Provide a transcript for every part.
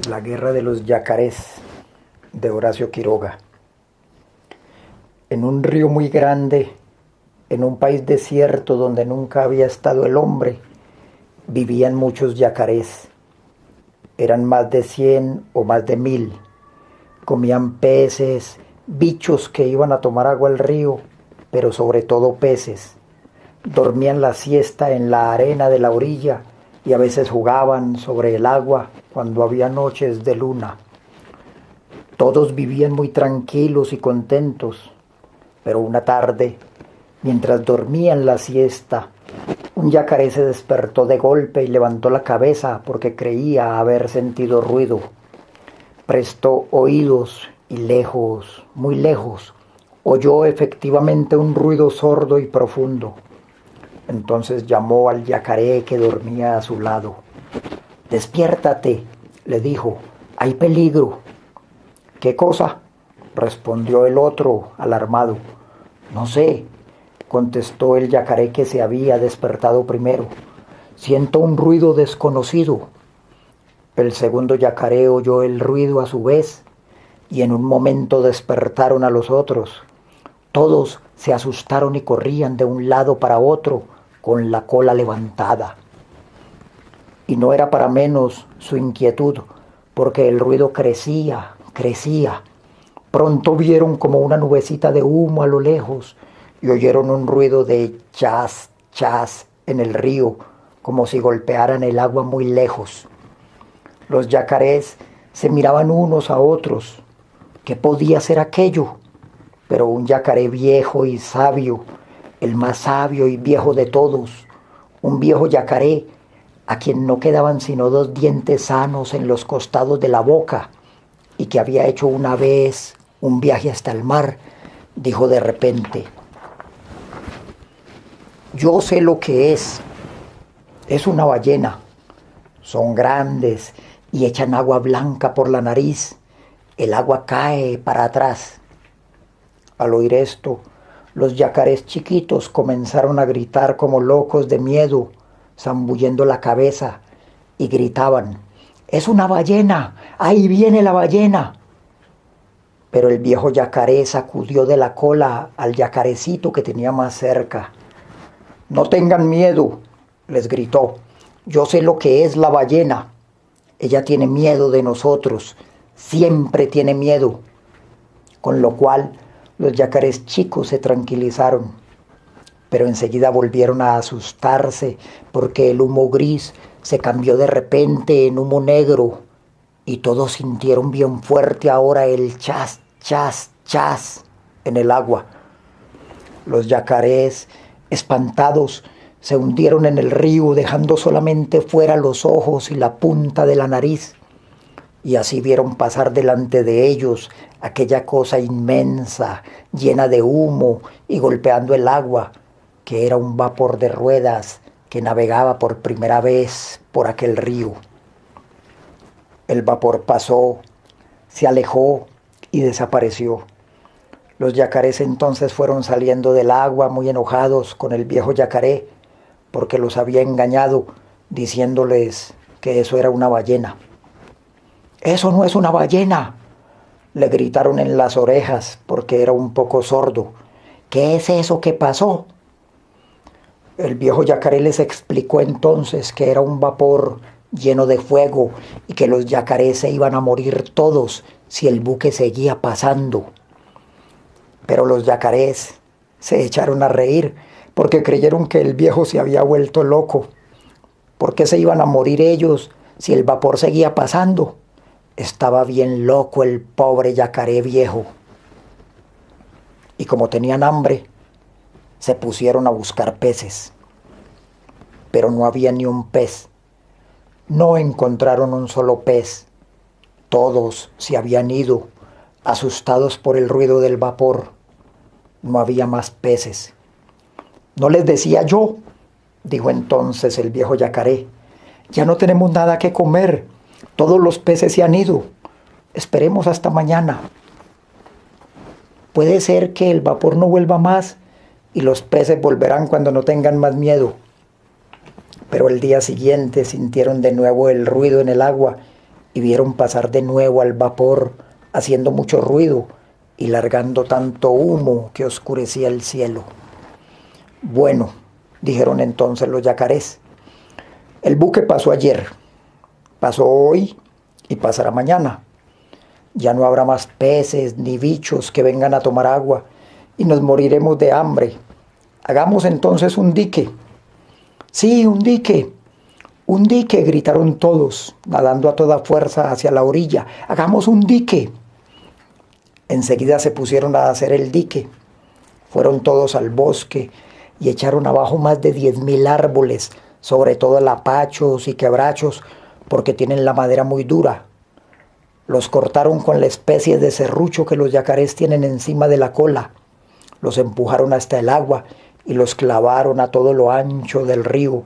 La guerra de los yacarés, de Horacio Quiroga. En un río muy grande, en un país desierto donde nunca había estado el hombre, vivían muchos yacarés. Eran más de 100 o más de 1000. Comían peces, bichos que iban a tomar agua al río, pero sobre todo peces. Dormían la siesta en la arena de la orilla y a veces jugaban sobre el agua cuando había noches de luna. Todos vivían muy tranquilos y contentos, pero una tarde, mientras dormían la siesta, un yacaré se despertó de golpe y levantó la cabeza porque creía haber sentido ruido. Prestó oídos y lejos, muy lejos, oyó efectivamente un ruido sordo y profundo. Entonces llamó al yacaré que dormía a su lado. «Despiértate», le dijo, «hay peligro». «¿Qué cosa?», respondió el otro, alarmado. «No sé», contestó el yacaré que se había despertado primero. «Siento un ruido desconocido». El segundo yacaré oyó el ruido a su vez y en un momento despertaron a los otros. Todos se asustaron y corrían de un lado para otro con la cola levantada. Y no era para menos su inquietud, porque el ruido crecía, crecía. Pronto vieron como una nubecita de humo a lo lejos y oyeron un ruido de chas, chas en el río, como si golpearan el agua muy lejos. Los yacarés se miraban unos a otros. ¿Qué podía ser aquello? Pero un yacaré viejo y sabio, el más sabio y viejo de todos, un viejo yacaré a quien no quedaban sino 2 dientes sanos en los costados de la boca y que había hecho una vez un viaje hasta el mar, dijo de repente: «Yo sé lo que es una ballena. Son grandes y echan agua blanca por la nariz. El agua cae para atrás». Al oír esto, los yacarés chiquitos comenzaron a gritar como locos de miedo, zambullendo la cabeza, y gritaban: «¡Es una ballena! ¡Ahí viene la ballena!». Pero el viejo yacaré sacudió de la cola al yacarecito que tenía más cerca. «No tengan miedo», les gritó, «yo sé lo que es la ballena. Ella tiene miedo de nosotros, siempre tiene miedo». Con lo cual los yacarés chicos se tranquilizaron, pero enseguida volvieron a asustarse porque el humo gris se cambió de repente en humo negro y todos sintieron bien fuerte ahora el chas, chas, chas en el agua. Los yacarés, espantados, se hundieron en el río dejando solamente fuera los ojos y la punta de la nariz. Y así vieron pasar delante de ellos aquella cosa inmensa, llena de humo y golpeando el agua, que era un vapor de ruedas que navegaba por primera vez por aquel río. El vapor pasó, se alejó y desapareció. Los yacarés entonces fueron saliendo del agua muy enojados con el viejo yacaré, porque los había engañado diciéndoles que eso era una ballena. «¡Eso no es una ballena!», le gritaron en las orejas porque era un poco sordo. «¿Qué es eso que pasó?». El viejo yacaré les explicó entonces que era un vapor lleno de fuego y que los yacarés se iban a morir todos si el buque seguía pasando. Pero los yacarés se echaron a reír porque creyeron que el viejo se había vuelto loco. ¿Por qué se iban a morir ellos si el vapor seguía pasando? Estaba bien loco el pobre yacaré viejo. Y como tenían hambre, se pusieron a buscar peces. Pero no había ni un pez. No encontraron un solo pez. Todos se habían ido, asustados por el ruido del vapor. No había más peces. «¿No les decía yo?», dijo entonces el viejo yacaré. «Ya no tenemos nada que comer. Todos los peces se han ido. Esperemos hasta mañana. Puede ser que el vapor no vuelva más y los peces volverán cuando no tengan más miedo». Pero el día siguiente sintieron de nuevo el ruido en el agua y vieron pasar de nuevo al vapor, haciendo mucho ruido y largando tanto humo que oscurecía el cielo. Bueno, dijeron entonces los yacarés, el buque pasó ayer, pasó hoy y pasará mañana. Ya no habrá más peces ni bichos que vengan a tomar agua y nos moriremos de hambre. Hagamos entonces un dique. Sí, un dique. Un dique, gritaron todos, nadando a toda fuerza hacia la orilla. Hagamos un dique. Enseguida se pusieron a hacer el dique. Fueron todos al bosque y echaron abajo más de 10.000 árboles, sobre todo lapachos y quebrachos, porque tienen la madera muy dura. Los cortaron con la especie de serrucho que los yacarés tienen encima de la cola. Los empujaron hasta el agua y los clavaron a todo lo ancho del río,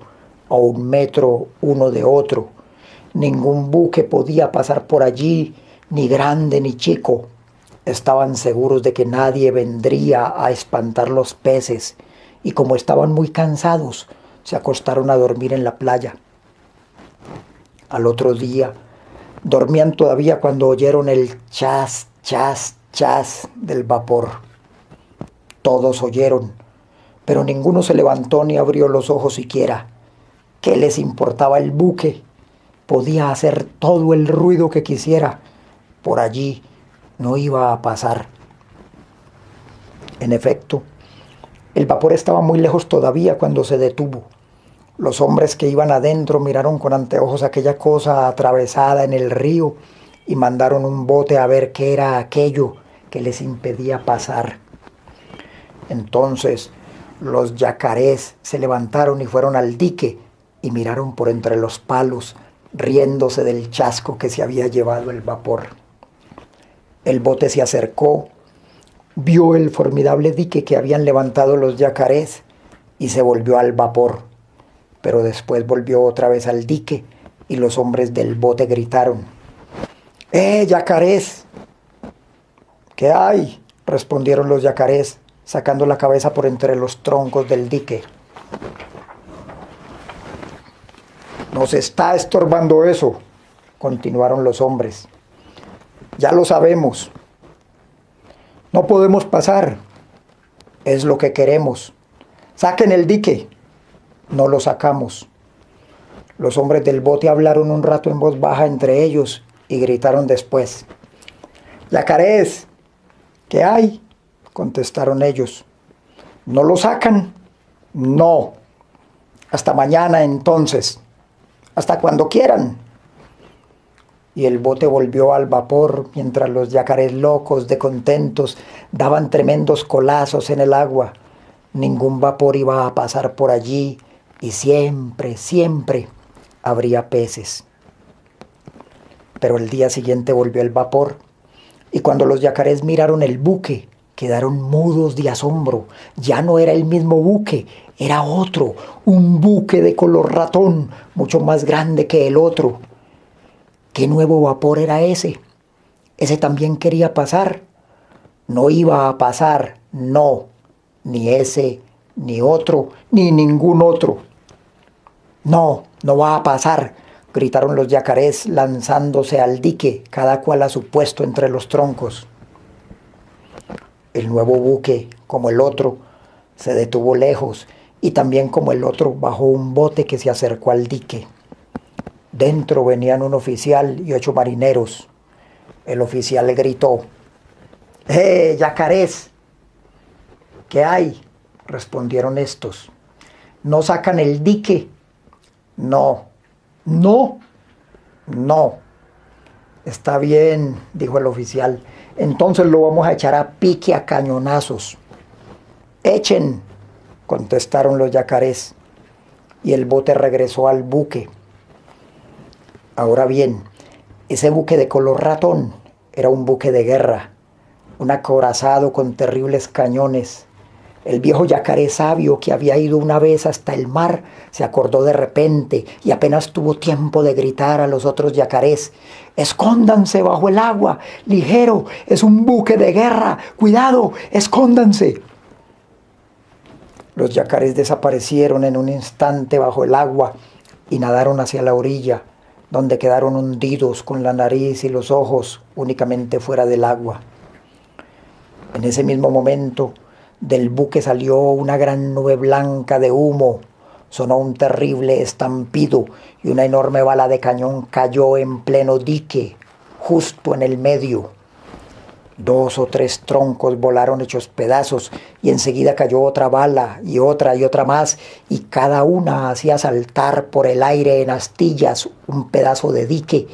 a 1 metro uno de otro. Ningún buque podía pasar por allí, ni grande ni chico. Estaban seguros de que nadie vendría a espantar los peces, y como estaban muy cansados, se acostaron a dormir en la playa. Al otro día, dormían todavía cuando oyeron el chas, chas, chas del vapor. Todos oyeron, pero ninguno se levantó ni abrió los ojos siquiera. ¿Qué les importaba el buque? Podía hacer todo el ruido que quisiera. Por allí no iba a pasar. En efecto, el vapor estaba muy lejos todavía cuando se detuvo. Los hombres que iban adentro miraron con anteojos aquella cosa atravesada en el río y mandaron un bote a ver qué era aquello que les impedía pasar. Entonces los yacarés se levantaron y fueron al dique y miraron por entre los palos, riéndose del chasco que se había llevado el vapor. El bote se acercó, vio el formidable dique que habían levantado los yacarés y se volvió al vapor. Pero después volvió otra vez al dique y los hombres del bote gritaron: yacarés! ¿Qué hay?, respondieron los yacarés, sacando la cabeza por entre los troncos del dique. Nos está estorbando eso, continuaron los hombres. Ya lo sabemos. No podemos pasar. Es lo que queremos. Saquen el dique. No lo sacamos. Los hombres del bote hablaron un rato en voz baja entre ellos y gritaron después: ¡Yacarés! ¿Qué hay?, contestaron ellos. ¿No lo sacan? No. Hasta mañana entonces. Hasta cuando quieran. Y el bote volvió al vapor mientras los yacarés locos de contentos daban tremendos colazos en el agua. Ningún vapor iba a pasar por allí y siempre, siempre habría peces. Pero el día siguiente volvió el vapor y cuando los yacarés miraron el buque, quedaron mudos de asombro. Ya no era el mismo buque, era otro, un buque de color ratón, mucho más grande que el otro. ¿Qué nuevo vapor era ese? ¿Ese también quería pasar? No iba a pasar, no, ni ese, ni otro, ni ningún otro. No, no va a pasar, gritaron los yacarés lanzándose al dique, cada cual a su puesto entre los troncos. El nuevo buque, como el otro, se detuvo lejos y también como el otro bajó un bote que se acercó al dique. Dentro venían un oficial y 8 marineros. El oficial le gritó: yacarés! ¿Qué hay?, respondieron estos. ¿No sacan el dique? No. ¿No? No. Está bien, dijo el oficial. Entonces lo vamos a echar a pique a cañonazos. Echen, contestaron los yacarés. Y el bote regresó al buque. Ahora bien, ese buque de color ratón era un buque de guerra, un acorazado con terribles cañones. El viejo yacaré sabio, que había ido una vez hasta el mar, se acordó de repente y apenas tuvo tiempo de gritar a los otros yacarés: ¡Escóndanse bajo el agua! ¡Ligero! ¡Es un buque de guerra! ¡Cuidado! ¡Escóndanse! Los yacarés desaparecieron en un instante bajo el agua y nadaron hacia la orilla, donde quedaron hundidos con la nariz y los ojos únicamente fuera del agua. En ese mismo momento, del buque salió una gran nube blanca de humo, sonó un terrible estampido y una enorme bala de cañón cayó en pleno dique, justo en el medio. 2 o 3 troncos volaron hechos pedazos y enseguida cayó otra bala y otra más, y cada una hacía saltar por el aire en astillas un pedazo de dique,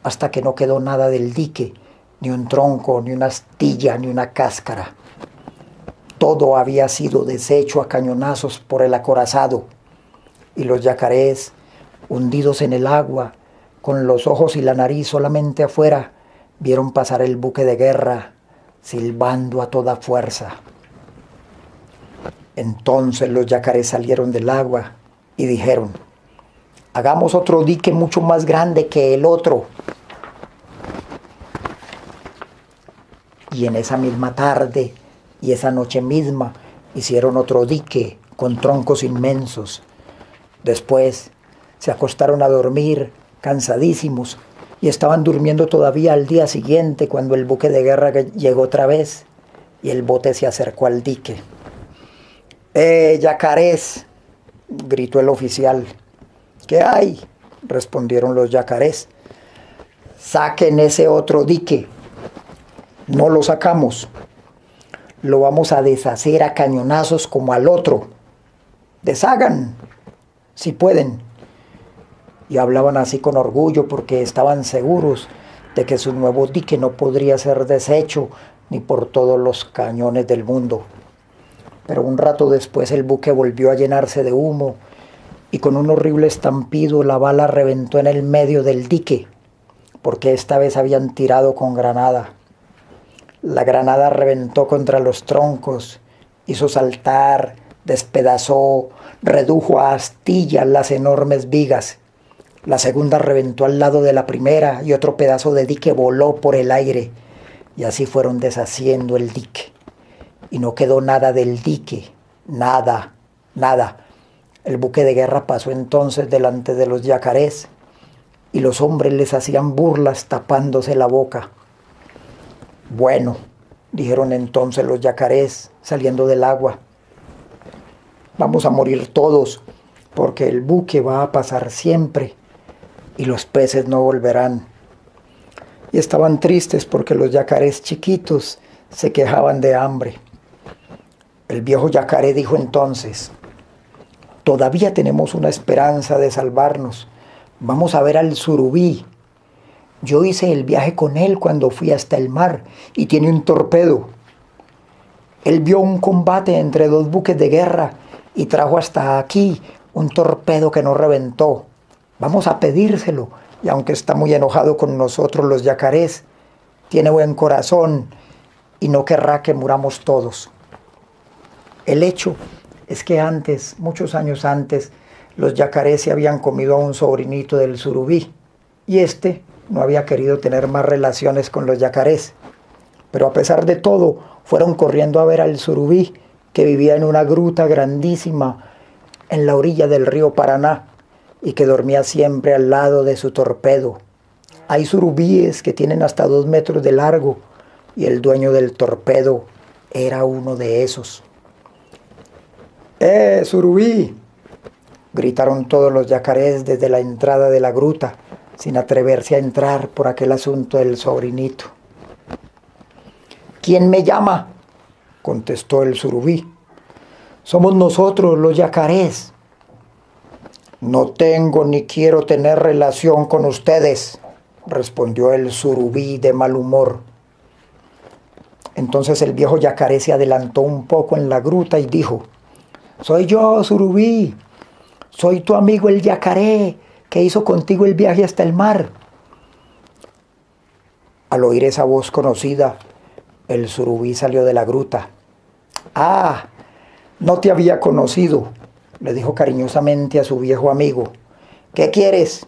hasta que no quedó nada del dique, ni un tronco, ni una astilla, ni una cáscara. Todo había sido deshecho a cañonazos por el acorazado, y los yacarés, hundidos en el agua, con los ojos y la nariz solamente afuera, vieron pasar el buque de guerra, silbando a toda fuerza. Entonces los yacarés salieron del agua y dijeron: hagamos otro dique mucho más grande que el otro. Y en esa misma tarde y esa noche misma hicieron otro dique con troncos inmensos. Después se acostaron a dormir, cansadísimos, y estaban durmiendo todavía al día siguiente cuando el buque de guerra llegó otra vez y el bote se acercó al dique. Yacarés!, gritó el oficial. ¿Qué hay?, respondieron los yacarés. Saquen ese otro dique. No lo sacamos. Lo vamos a deshacer a cañonazos como al otro. Deshagan, si pueden. Y hablaban así con orgullo porque estaban seguros de que su nuevo dique no podría ser deshecho ni por todos los cañones del mundo. Pero un rato después el buque volvió a llenarse de humo y con un horrible estampido la bala reventó en el medio del dique, porque esta vez habían tirado con granada. La granada reventó contra los troncos, hizo saltar, despedazó, redujo a astillas las enormes vigas. La segunda reventó al lado de la primera y otro pedazo de dique voló por el aire. Y así fueron deshaciendo el dique. Y no quedó nada del dique, nada, nada. El buque de guerra pasó entonces delante de los yacarés y los hombres les hacían burlas tapándose la boca. Bueno, dijeron entonces los yacarés saliendo del agua, vamos a morir todos porque el buque va a pasar siempre y los peces no volverán. Y estaban tristes porque los yacarés chiquitos se quejaban de hambre. El viejo yacaré dijo entonces: todavía tenemos una esperanza de salvarnos. Vamos a ver al surubí. Yo hice el viaje con él cuando fui hasta el mar y tiene un torpedo. Él vio un combate entre 2 buques de guerra y trajo hasta aquí un torpedo que no reventó. Vamos a pedírselo, y aunque está muy enojado con nosotros los yacarés, tiene buen corazón y no querrá que muramos todos. El hecho es que antes, muchos años antes, los yacarés se habían comido a un sobrinito del surubí, y este no había querido tener más relaciones con los yacarés. Pero a pesar de todo, fueron corriendo a ver al surubí, que vivía en una gruta grandísima en la orilla del río Paraná, y que dormía siempre al lado de su torpedo. Hay surubíes que tienen hasta 2 metros de largo, y el dueño del torpedo era uno de esos. Surubí!, gritaron todos los yacarés desde la entrada de la gruta, sin atreverse a entrar por aquel asunto del sobrinito. ¿Quién me llama?, contestó el surubí. Somos nosotros, los yacarés. No tengo ni quiero tener relación con ustedes, respondió el surubí de mal humor. Entonces el viejo yacaré se adelantó un poco en la gruta y dijo: soy yo, surubí, soy tu amigo el yacaré, que hizo contigo el viaje hasta el mar. Al oír esa voz conocida, el surubí salió de la gruta. Ah, no te había conocido, le dijo cariñosamente a su viejo amigo. ¿Qué quieres?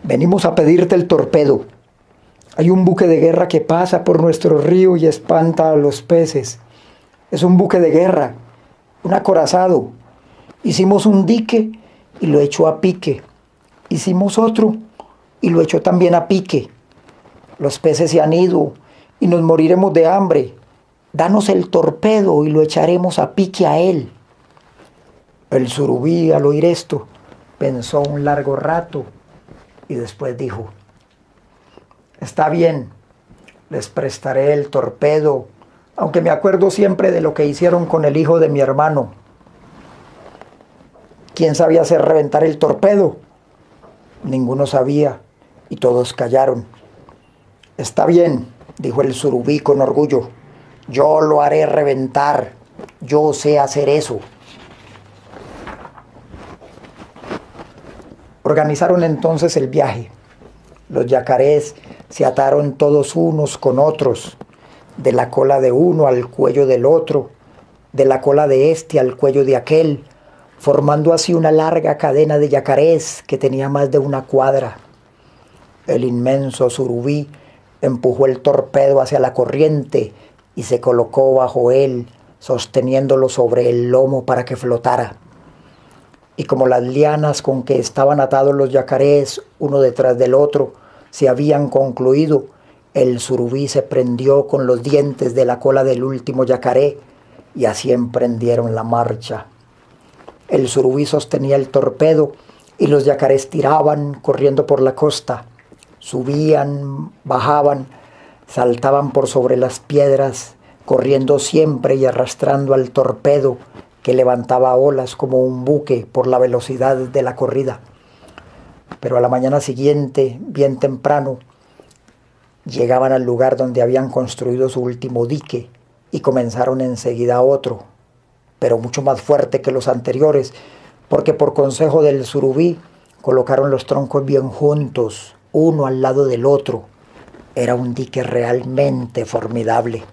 Venimos a pedirte el torpedo. Hay un buque de guerra que pasa por nuestro río y espanta a los peces. Es un buque de guerra, un acorazado. Hicimos un dique y lo echó a pique. Hicimos otro y lo echó también a pique. Los peces se han ido y nos moriremos de hambre. Danos el torpedo y lo echaremos a pique a él. El surubí, al oír esto, pensó un largo rato y después dijo: está bien, les prestaré el torpedo, aunque me acuerdo siempre de lo que hicieron con el hijo de mi hermano. ¿Quién sabía hacer reventar el torpedo? Ninguno sabía y todos callaron. Está bien, dijo el surubí con orgullo. Yo lo haré reventar. Yo sé hacer eso. Organizaron entonces el viaje. Los yacarés se ataron todos unos con otros, de la cola de uno al cuello del otro, de la cola de este al cuello de aquel, formando así una larga cadena de yacarés que tenía más de una cuadra. El inmenso surubí empujó el torpedo hacia la corriente y se colocó bajo él, sosteniéndolo sobre el lomo para que flotara. Y como las lianas con que estaban atados los yacarés, uno detrás del otro, se habían concluido, el surubí se prendió con los dientes de la cola del último yacaré y así emprendieron la marcha. El surubí sostenía el torpedo y los yacarés tiraban corriendo por la costa. Subían, bajaban, saltaban por sobre las piedras, corriendo siempre y arrastrando al torpedo que levantaba olas como un buque por la velocidad de la corrida. Pero a la mañana siguiente, bien temprano, llegaban al lugar donde habían construido su último dique y comenzaron enseguida otro, pero mucho más fuerte que los anteriores, porque por consejo del surubí colocaron los troncos bien juntos, uno al lado del otro. Era un dique realmente formidable.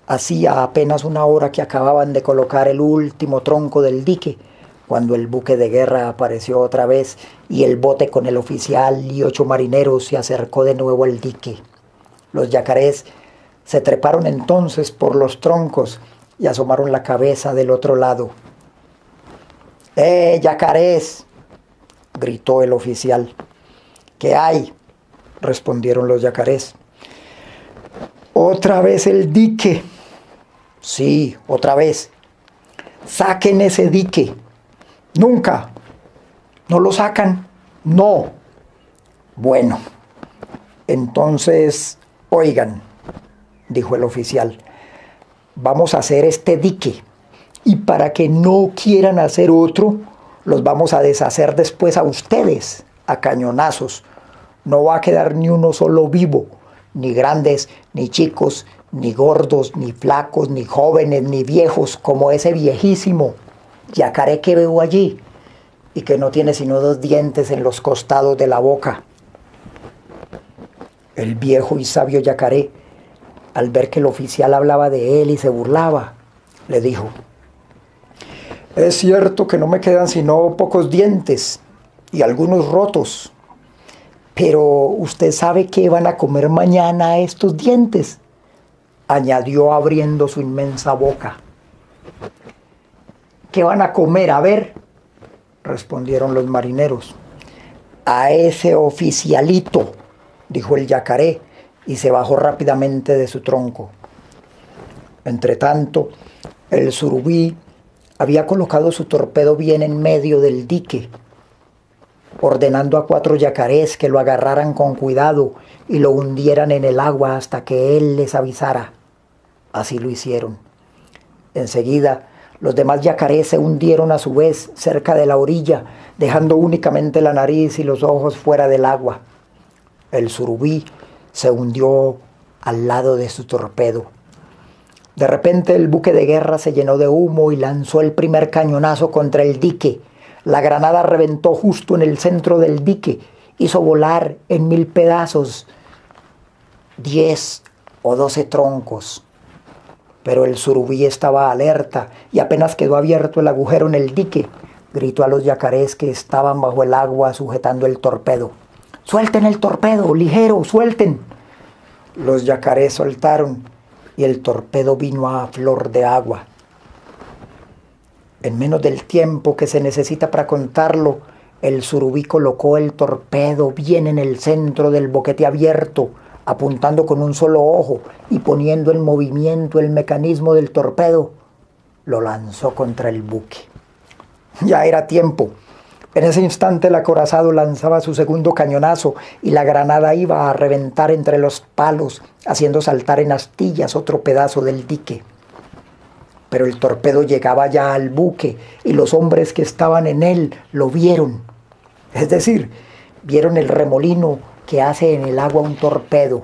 Hacía apenas una hora que acababan de colocar el último tronco del dique, cuando el buque de guerra apareció otra vez y el bote con el oficial y 8 marineros se acercó de nuevo al dique. Los yacarés se treparon entonces por los troncos y asomaron la cabeza del otro lado. Yacarés!, gritó el oficial. ¿Qué hay?, respondieron los yacarés. ¿Otra vez el dique? Sí, otra vez. Saquen ese dique. Nunca. ¿No lo sacan? No. Bueno, entonces, oigan, dijo el oficial, vamos a hacer este dique y para que no quieran hacer otro, los vamos a deshacer después a ustedes, a cañonazos. No va a quedar ni uno solo vivo, ni grandes, ni chicos, ni gordos, ni flacos, ni jóvenes, ni viejos, como ese viejísimo yacaré que veo allí y que no tiene sino 2 dientes en los costados de la boca. El viejo y sabio yacaré, al ver que el oficial hablaba de él y se burlaba, le dijo: es cierto que no me quedan sino pocos dientes y algunos rotos, pero usted sabe qué van a comer mañana estos dientes, añadió abriendo su inmensa boca. ¿Qué van a comer? A ver, respondieron los marineros. A ese oficialito, dijo el yacaré, y se bajó rápidamente de su tronco. Entretanto, el surubí había colocado su torpedo bien en medio del dique, ordenando a 4 yacarés que lo agarraran con cuidado y lo hundieran en el agua hasta que él les avisara. Así lo hicieron. Enseguida, los demás yacarés se hundieron a su vez cerca de la orilla, dejando únicamente la nariz y los ojos fuera del agua. El surubí se hundió al lado de su torpedo. De repente el buque de guerra se llenó de humo y lanzó el primer cañonazo contra el dique. La granada reventó justo en el centro del dique, hizo volar en 1000 pedazos 10 o 12 troncos. Pero el surubí estaba alerta y apenas quedó abierto el agujero en el dique, gritó a los yacarés que estaban bajo el agua sujetando el torpedo: ¡suelten el torpedo! ¡Ligero! ¡Suelten! Los yacarés soltaron y el torpedo vino a flor de agua. En menos del tiempo que se necesita para contarlo, El surubí colocó el torpedo bien en el centro del boquete abierto, apuntando con un solo ojo y poniendo en movimiento el mecanismo del torpedo. Lo lanzó contra el buque. Ya era tiempo. En ese instante el acorazado lanzaba su segundo cañonazo y la granada iba a reventar entre los palos, haciendo saltar en astillas otro pedazo del dique. Pero el torpedo llegaba ya al buque y los hombres que estaban en él lo vieron. Es decir, vieron el remolino que hace en el agua un torpedo.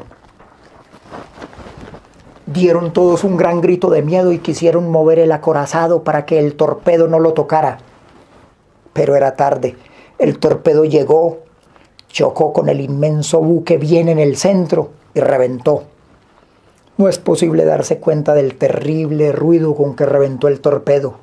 Dieron todos un gran grito de miedo y quisieron mover el acorazado para que el torpedo no lo tocara. Pero era tarde. El torpedo llegó, chocó con el inmenso buque bien en el centro y reventó. No es posible darse cuenta del terrible ruido con que reventó el torpedo.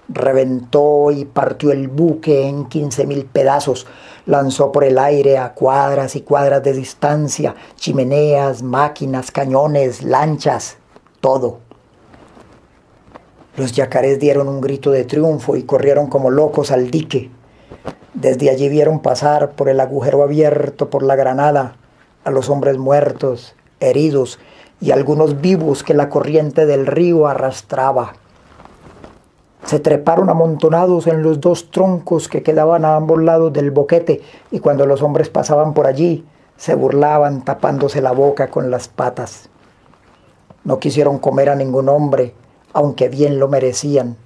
Reventó y partió el buque en 15.000 pedazos. Lanzó por el aire a cuadras y cuadras de distancia chimeneas, máquinas, cañones, lanchas, todo. Los yacarés dieron un grito de triunfo y corrieron como locos al dique. Desde allí vieron pasar por el agujero abierto por la granada a los hombres muertos, heridos y algunos vivos que la corriente del río arrastraba. Se treparon amontonados en los dos troncos que quedaban a ambos lados del boquete y cuando los hombres pasaban por allí se burlaban tapándose la boca con las patas. No quisieron comer a ningún hombre, aunque bien lo merecían.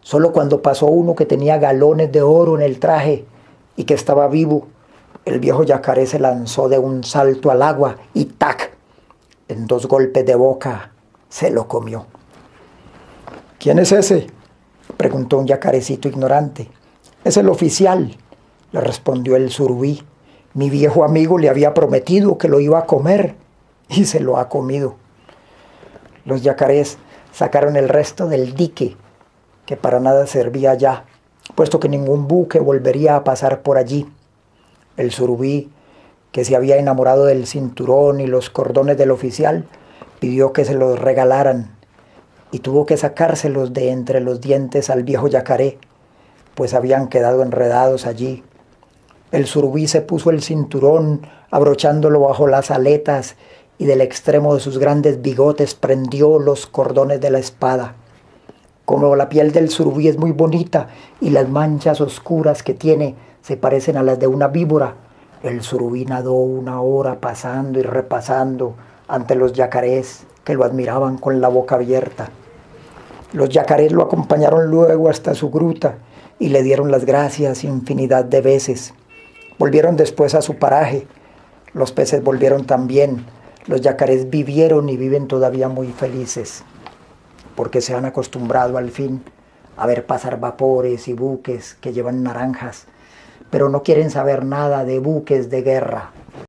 Solo cuando pasó uno que tenía galones de oro en el traje y que estaba vivo, el viejo yacaré se lanzó de un salto al agua y ¡tac! En 2 golpes de boca se lo comió. ¿Quién es ese?, preguntó un yacarecito ignorante. Es el oficial, le respondió el surubí. Mi viejo amigo le había prometido que lo iba a comer y se lo ha comido. Los yacarés sacaron el resto del dique, que para nada servía ya, puesto que ningún buque volvería a pasar por allí. El surubí, que se había enamorado del cinturón y los cordones del oficial, pidió que se los regalaran y tuvo que sacárselos de entre los dientes al viejo yacaré, pues habían quedado enredados allí. El surubí se puso el cinturón, abrochándolo bajo las aletas, y del extremo de sus grandes bigotes prendió los cordones de la espada. Como la piel del surubí es muy bonita y las manchas oscuras que tiene se parecen a las de una víbora, el surubí nadó 1 hora pasando y repasando ante los yacarés que lo admiraban con la boca abierta. Los yacarés lo acompañaron luego hasta su gruta y le dieron las gracias infinidad de veces. Volvieron después a su paraje. Los peces volvieron también. Los yacarés vivieron y viven todavía muy felices, porque se han acostumbrado al fin a ver pasar vapores y buques que llevan naranjas, pero no quieren saber nada de buques de guerra.